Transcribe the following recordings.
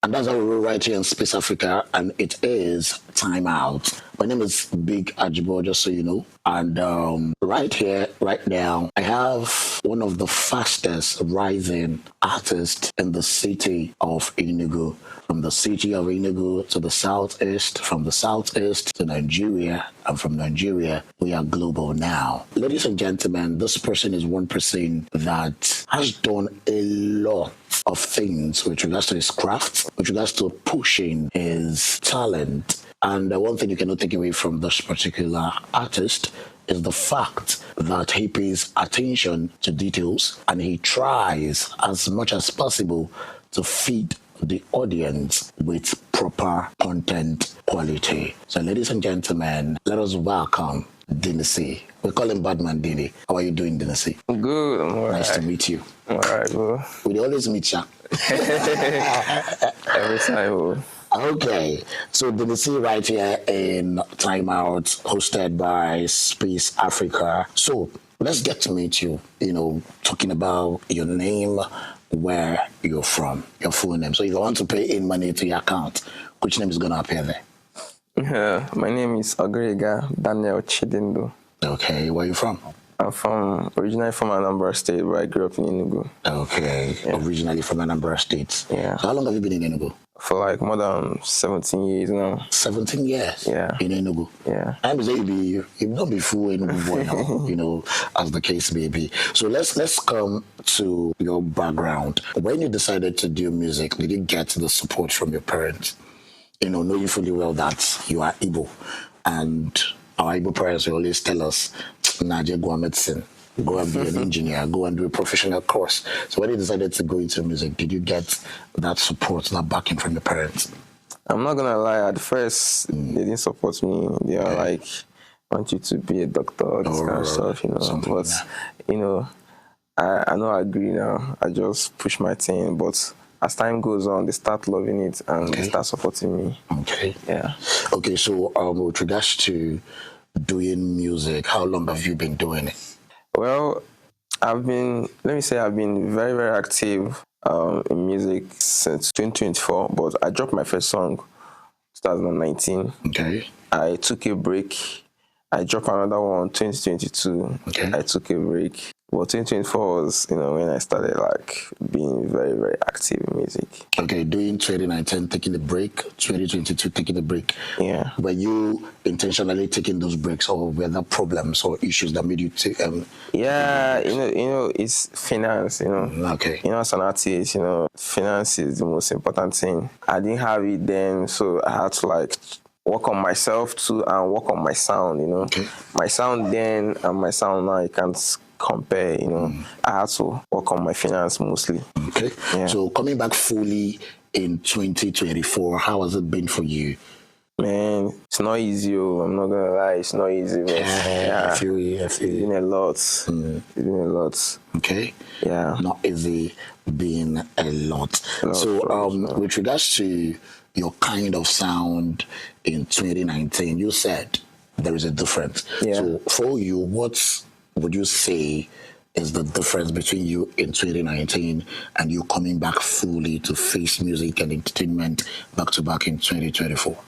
And that's how we roll right here in Space Africa, and it is Time Out. My name is Big Ajibo, just so you know. And right here, right now, I have one of the fastest rising artists in the city of Enugu. From the city of Enugu to the southeast, from the southeast to Nigeria, and from Nigeria, we are global now. Ladies and gentlemen, this person is one person that has done a lot of things with regards to his craft, with regards to pushing his talent. And one thing you cannot take away from this particular artist is the fact that he pays attention to details and he tries as much as possible to feed the audience with proper content quality. So ladies and gentlemen, let us welcome Dinycee. We call him Badman Dini. How are you doing, Dinycee? Good, I'm alright. Nice to meet you. I'm alright, bro. We always meet you. Every time, bro. Okay, so Dinycee right here in Timeout, hosted by Space Africa. So let's get to meet you, talking about your name, where you're from, your full name. So if you want to pay in money to your account, which name is going to appear there? Yeah, my name is Agrega Daniel Chidindo. Okay, where are you from? I'm originally from Anambra State, where I grew up in Enugu. Okay, yeah. Originally from Anambra State. Yeah. So how long have you been in Enugu? For like more than 17 years now. 17 years? Yeah. In Enugu? Yeah. I'm saying you not be full Enugu boy now, as the case may be. So let's come to your background. When you decided to do music, did you get the support from your parents? Knowing fully well that you are Igbo, and our Igbo parents will always tell us, Naje, go and medicine, go and be an engineer, go and do a professional course. So when you decided to go into music, did you get that support, that backing from your parents? I'm not gonna lie, at first they didn't support me. They are like, want you to be a doctor, this kind of stuff, But I know I agree now. I just push my thing, but as time goes on, they start loving it and they start supporting me. Okay. Yeah. Okay, so with regards to doing music, how long have you been doing it? Well, I've been very, very active in music since 2024, but I dropped my first song 2019. Okay. I took a break. I dropped another one 2022. Okay. I took a break. Well, 2024 was, when I started being very, very active in music. Okay, doing 2019, taking a break, 2022, taking a break. Yeah. Were you intentionally taking those breaks, or were there problems or issues that made you take? Yeah, it's finance. Okay. As an artist, finance is the most important thing. I didn't have it then, so I had to work on myself too and work on my sound. Okay. My sound then and my sound now, you can't compare, I had to work on my finance mostly. Okay. Yeah. So coming back fully in 2024, how has it been for you? Man, it's not easy. I'm not gonna lie, it's not easy. But I feel you. It's been a lot. It's been a lot. Okay. Yeah. Not easy being a lot. So with regards to your kind of sound in 2019, you said there is a difference. Yeah. So for you, what would you say is the difference between you in 2019 and you coming back fully to face music and entertainment back to back in 2024?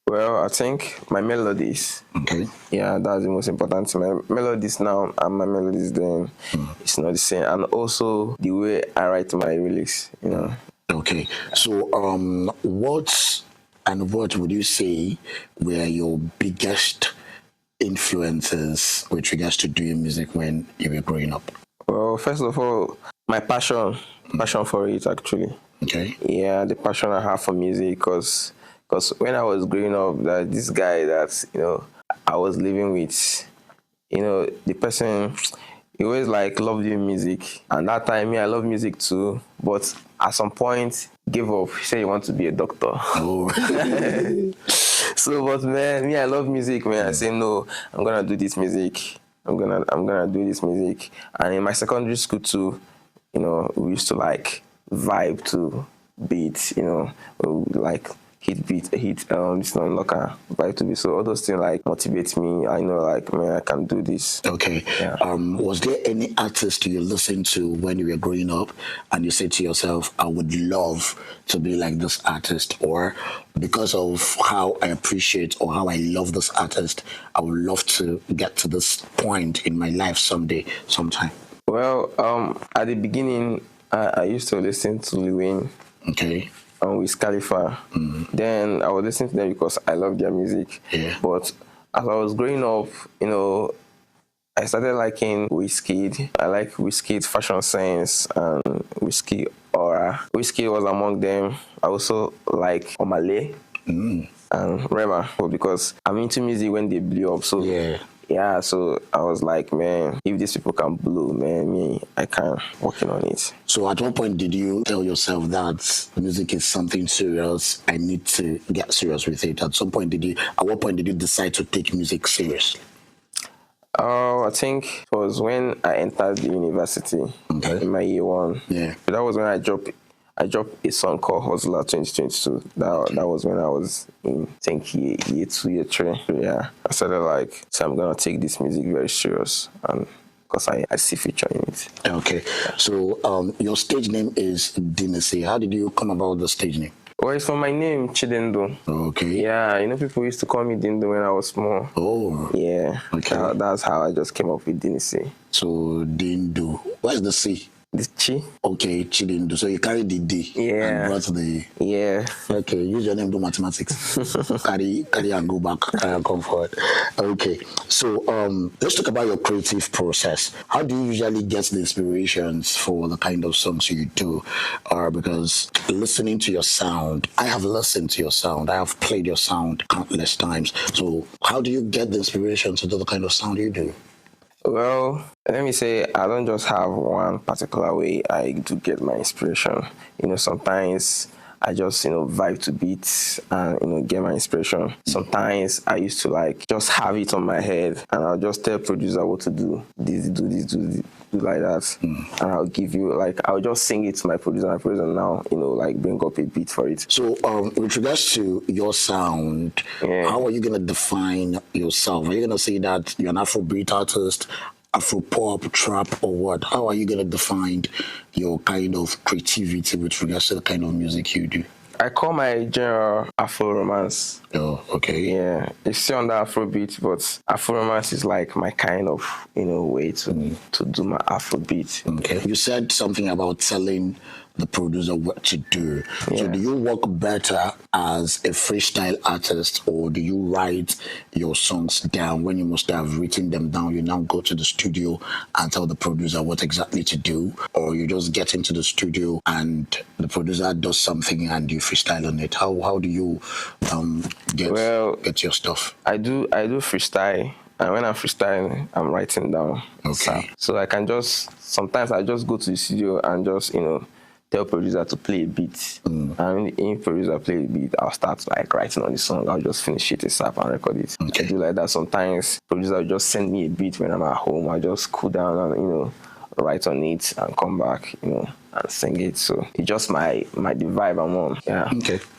Well, I think my melodies. Okay. Yeah, that's the most important thing. My melodies now and my melodies then, it's not the same. And also the way I write my lyrics, Okay. So what would you say were your biggest influences with regards to doing music when you were growing up? Well, first of all, my passion for it, actually. Okay. Yeah, the passion I have for music, because when I was growing up, that this guy that I was living with, the person, he always loved doing music, and that time I love music too, but at some point gave up. He said he wants to be a doctor. Oh. So, but man, I love music, man. I say no, I'm gonna do this music. I'm gonna do this music. And in my secondary school too, we used to vibe to beats, hit beat, this not locker vibe to be. So all those things like motivate me. I know like man, I can do this. Okay. Yeah. Was there any artist you listened to when you were growing up and you said to yourself, I would love to be like this artist, or because of how I appreciate or how I love this artist, I would love to get to this point in my life someday, sometime? Well, at the beginning, I used to listen to Lil Wayne. Okay. With Khalifa. Then I was listening to them because I love their music. Yeah. But as I was growing up, I started liking Wizkid. I like Wizkid's fashion sense and Wizkid aura. Wizkid was among them. I also like Omale and Rema because I'm into music when they blew up. So yeah, so I was like, man, if these people can blow, man, me, I can working on it. So at what point did you tell yourself that music is something serious? I need to get serious with it. At what point did you decide to take music seriously? I think it was when I entered the university in my year one. Yeah. That was when I dropped a song called Hustler 2022. That was when I was in, I think, year 2, year 3. Yeah. I started like, so I'm going to take this music very serious, and because I see future in it. Okay. So your stage name is Dinycee. How did you come about the stage name? Well, it's from my name, Chidendo. Okay. Yeah, people used to call me Dindo when I was small. Oh. Yeah. Okay. That's how I just came up with Dinycee. So Dindo. Where's the C? The Chi. Okay, Chidindo. So you carry the D. Yeah. And brought the. Yeah. Okay, use your name, do mathematics. carry and go back. Carry and come forward. Okay. So let's talk about your creative process. How do you usually get the inspirations for the kind of songs you do? Because listening to your sound, I have listened to your sound. I have played your sound countless times. So how do you get the inspiration to do the kind of sound you do? Well, let me say, I don't just have one particular way I do get my inspiration. Sometimes I just, vibe to beats and, get my inspiration. Sometimes I used to like just have it on my head and I'll just tell producer what to do. Do like that. And I'll give you, I'll just sing it to my producer. My producer now, bring up a beat for it. So with regards to your sound, how are you going to define yourself? Are you going to say that you're an Afrobeat artist, Afro-pop, trap, or what? How are you going to define your kind of creativity with regards to the kind of music you do? I call my genre Afro romance. Oh, okay. Yeah, it's still under Afrobeat, but Afro romance is like my kind of, way to do my Afrobeat. Okay. You said something about telling the producer what to do. Yeah. So do you work better as a freestyle artist, or do you write your songs down? When you must have written them down, you now go to the studio and tell the producer what exactly to do, or you just get into the studio and the producer does something and you freestyle on it? How do you get your stuff? I do freestyle. And when I'm freestyling, I'm writing down. Okay. So I can sometimes I just go to the studio and just, tell producer to play a beat. And when producer play a beat, I'll start writing on the song. I'll just finish it ASAP and record it. Okay. I do like that. Sometimes producer will just send me a beat when I'm at home. I just cool down and, write on it and come back, and sing it. So it's just the vibe I'm on. Yeah.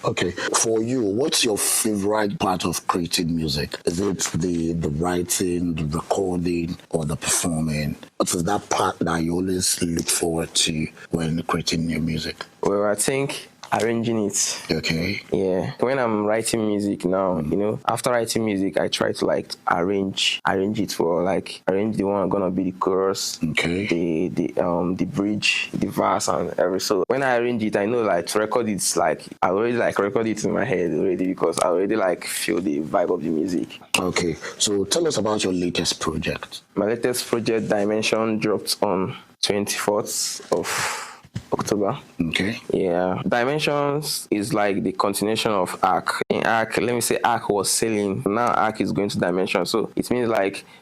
Okay. For you, what's your favorite part of creating music? Is it the writing, the recording, or the performing? What is that part that you always look forward to when creating new music? Well, I think arranging it. Okay. Yeah. When I'm writing music now, after writing music, I try to arrange it for arrange the one gonna be the chorus, okay, the bridge, the verse, and everything. So when I arrange it, I know to record it, I already record it in my head already because I already feel the vibe of the music. Okay. So tell us about your latest project. My latest project, Dimension, dropped on 24th of October. Okay. Yeah. Dimensions is the continuation of Arc. In Arc, let me say Arc was selling. Now Arc is going to Dimension. So it means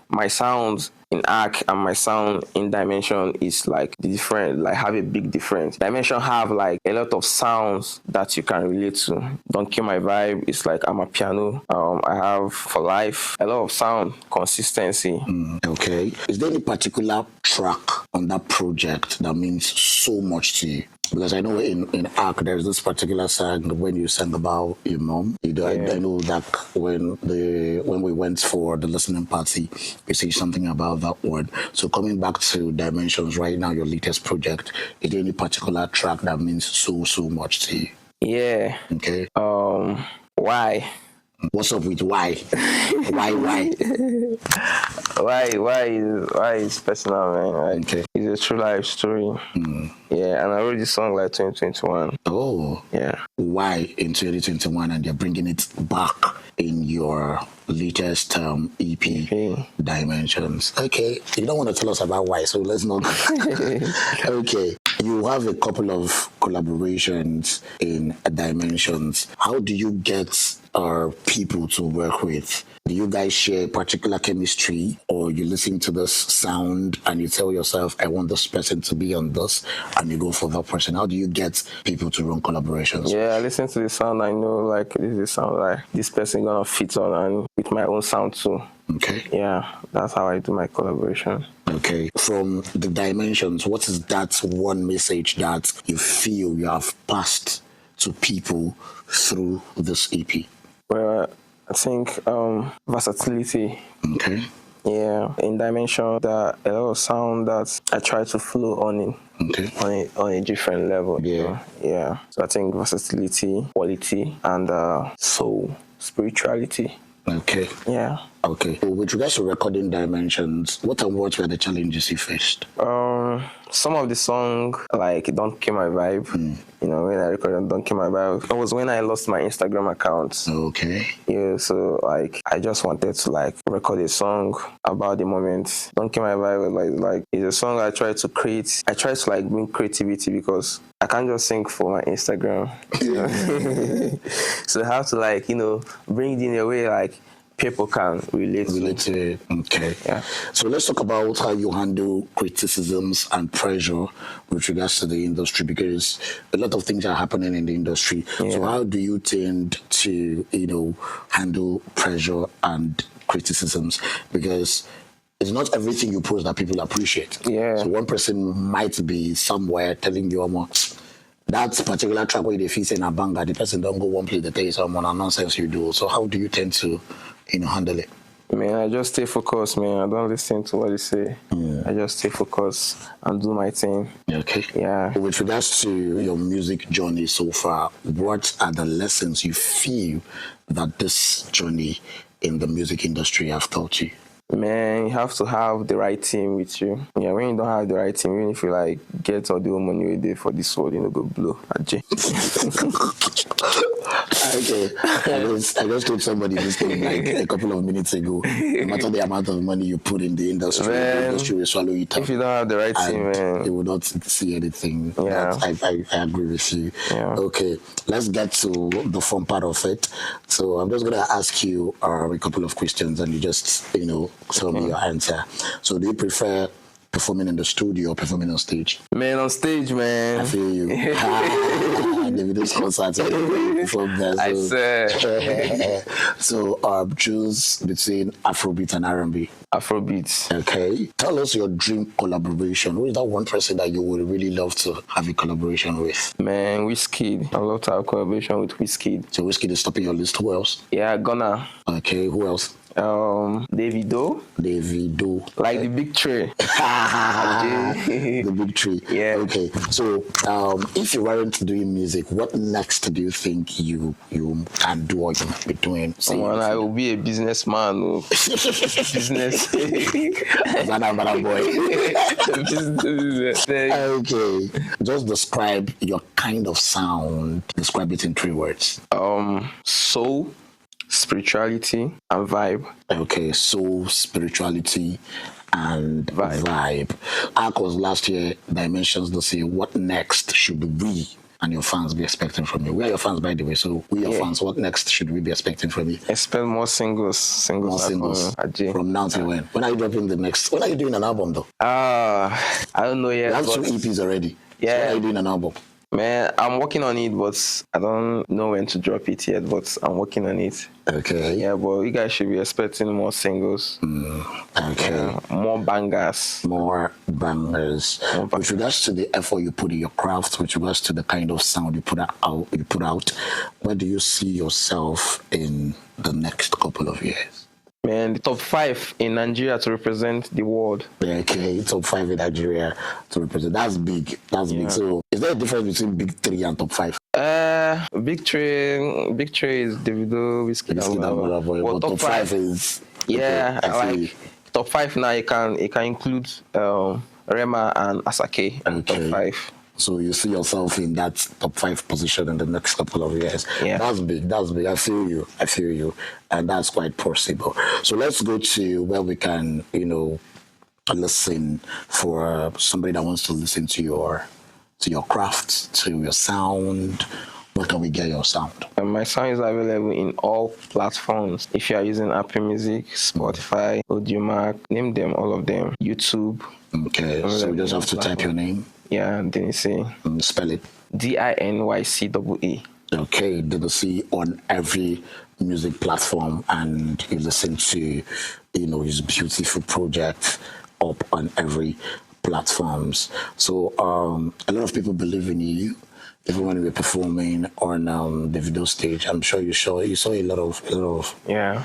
my sound in Arc and my sound in Dimension is different, have a big difference. Dimension have a lot of sounds that you can relate to. Don't Kill My Vibe is I'm a piano. I have For Life, a lot of sound, consistency. Okay. Is there any particular track on that project that means so much to you? Because I know in Arc there's this particular song when you sang about your mom. I know that when we went for the listening party, you say something about that one. So coming back to Dimensions right now, your latest project, is there any particular track that means so much to you? Yeah. Okay. Why? What's up with why? Why? Why is personal, man. Like, Okay. it's a true life story. Yeah, and I wrote this song like 2021. Oh. Yeah. Why in 2021 and you're bringing it back in your latest EP, Dimensions? Okay. You don't want to tell us about why, so let's not. Okay. You have a couple of collaborations in Dimensions. How do you get people to work with? Do you guys share particular chemistry, or you listen to this sound and you tell yourself, I want this person to be on this, and you go for that person? How do you get people to run collaborations? Yeah, I listen to the sound. I know, like, this is the sound like this person gonna fit on, and with my own sound too. Okay. Yeah, that's how I do my collaboration. Okay. From the Dimensions, what is that one message that you feel you have passed to people through this EP? Well, I think versatility. Okay. Yeah, in Dimension, there are a lot of sound that I try to flow on it. Okay. On a different level. Yeah. Yeah. So I think versatility, quality, and soul, spirituality. Okay. Yeah. Okay. With regards to recording Dimensions, what were the challenges you faced? Some of the song like don't kill my vibe. You know, when I recorded Don't Kill My Vibe, it was when I lost my Instagram account. Okay. Yeah, so like I just wanted to like record a song about the moment. Don't Kill My Vibe was like it's a song I try to create. I try to like bring creativity because I can't just sing for my Instagram. You know? So I have to like, you know, bring it in a way like people can relate to it. Okay. Yeah. So let's talk about how you handle criticisms and pressure with regards to the industry, because a lot of things are happening in the industry. Yeah. So how do you tend to, handle pressure and criticisms? Because it's not everything you post that people appreciate. Yeah. So one person might be somewhere telling you, that particular track where they feel saying a banger, the person don't go one place, they tell you some nonsense you do. So how do you tend to, handle it? Man, I just stay focused, man. I don't listen to what they say. I just stay focused and do my thing. Okay. Yeah. With regards to your music journey so far, what are the lessons you feel that this journey in the music industry have taught you? Man, you have to have the right team with you. Yeah, when you don't have the right team, even if you like get all the money you did for this world, go blow. Okay. I just told somebody this thing like a couple of minutes ago. No matter the amount of money you put in the industry, the industry will swallow it up. If you don't have the right team, man, you will not see anything. Yeah. I agree with you. Yeah. Okay, let's get to the fun part of it. So I'm just gonna ask you a couple of questions, and you just tell me your answer. So do you prefer performing in the studio or performing on stage? Man, on stage, man. I feel you. Davido's concert. From there, so. I said. So choose between Afrobeat and R&B. Afrobeat. Okay. Tell us your dream collaboration. Who is that one person that you would really love to have a collaboration with? Man, Wizkid. I love to have collaboration with Wizkid. So Wizkid is topping your list. Who else? Yeah, Ghana. Okay. Who else? Davido. Like the big tree. The big tree. Yeah. Okay. So if you weren't doing music, what next do you think you can do or you might be doing? I will be a businessman. Business. Boy. Okay. Just describe your kind of sound. Describe it in 3 words. Soul, spirituality, and vibe. Okay, soul, spirituality, and vibe. Arc was last year, Dimensions to say, what next should we and your fans be expecting from you? We are your fans, by the way, so we are fans. What next should we be expecting from you? Expect more singles. More singles. From now till when? When are you dropping the next? When are you doing an album, though? I don't know yet. You have 2 EPs already. Yeah. So when are you doing an album? Man, I'm working on it, but I don't know when to drop it yet, but I'm working on it. Okay. Yeah, but you guys should be expecting more singles. Okay. Yeah, more bangers. More bangers. More bangers. With regards to the effort you put in your craft, with regards to the kind of sound you put out, where do you see yourself in the next couple of years? Man, the top 5 in Nigeria to represent the world. Okay, top 5 in Nigeria to represent. That's big. That's big. Yeah. So, is there a difference between big 3 and top 5? Big three is Davido, Whiskey, and Burna Boy, but but top 5 is yeah, okay, like top 5 now. It can include Rema and Asake in top 5. So you see yourself in that top 5 position in the next couple of years. Yeah. That's big. That's big. I feel you. And that's quite possible. So let's go to where we can, listen for somebody that wants to listen to your craft, to your sound. Where can we get your sound? My sound is available in all platforms. If you are using Apple Music, Spotify, Audiomack, name them, all of them. YouTube. Okay, so you just have to type your name. Yeah, Dinycee. Spell it. Dinycee. Okay, Dinycee on every music platform, and you listen to, his beautiful project up on every platforms. So a lot of people believe in you. Even when we were performing on the video stage, I'm sure you saw a lot of yeah,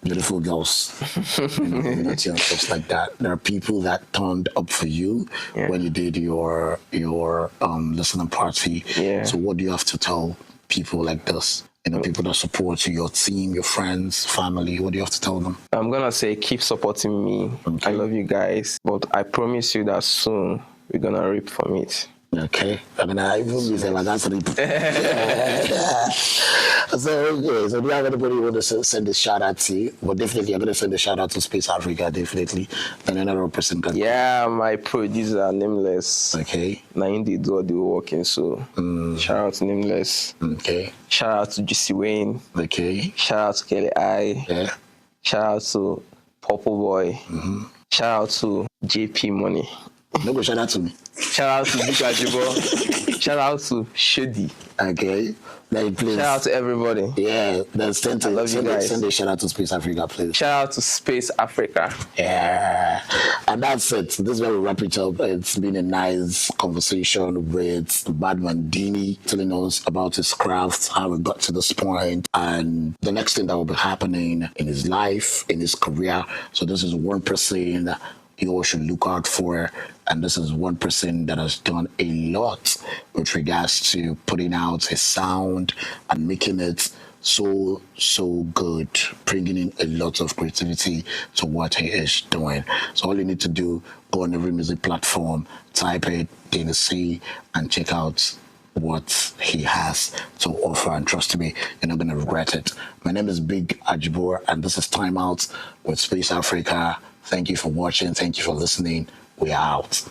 beautiful girls, and stuff like that. There are people that turned up for you when you did your listening party. Yeah. So what do you have to tell people like this? People that support you, your team, your friends, family. What do you have to tell them? I'm gonna say keep supporting me. Okay. I love you guys, but I promise you that soon we're gonna reap from it. Okay. I mean, I even say like that's reap. So do you have anybody who want to send a shout out to you? Well, definitely, I'm going to send a shout out to Space Africa, definitely. Then another person can. Yeah, my producer, Nameless. Okay. Now, indeed, what they were working, so shout out to Nameless. Okay. Shout out to GC Wayne. Okay. Shout out to Kelly I. Yeah. Shout out to Purple Boy. Shout out to JP Money. No go shout out to me. Shout out to Big Ajibo. Shout out to Shodi. Okay. Then please. Shout out to everybody. Yeah. Then send a shout out to Space Africa, please. Shout out to Space Africa. Yeah. And that's it. This is where we wrap it up. It's been a nice conversation with Badman Dini, telling us about his craft, how he got to this point, and the next thing that will be happening in his life, in his career. So this is one person you all should look out for. And this is one person that has done a lot with regards to putting out his sound and making it so good, bringing in a lot of creativity to what he is doing. So all you need to do, go on every music platform, type it, Dinycee, and check out what he has to offer. And trust me, you're not going to regret it. My name is Big Ajibor, and this is Time Out with Space Africa. Thank you for watching. Thank you for listening. We are out.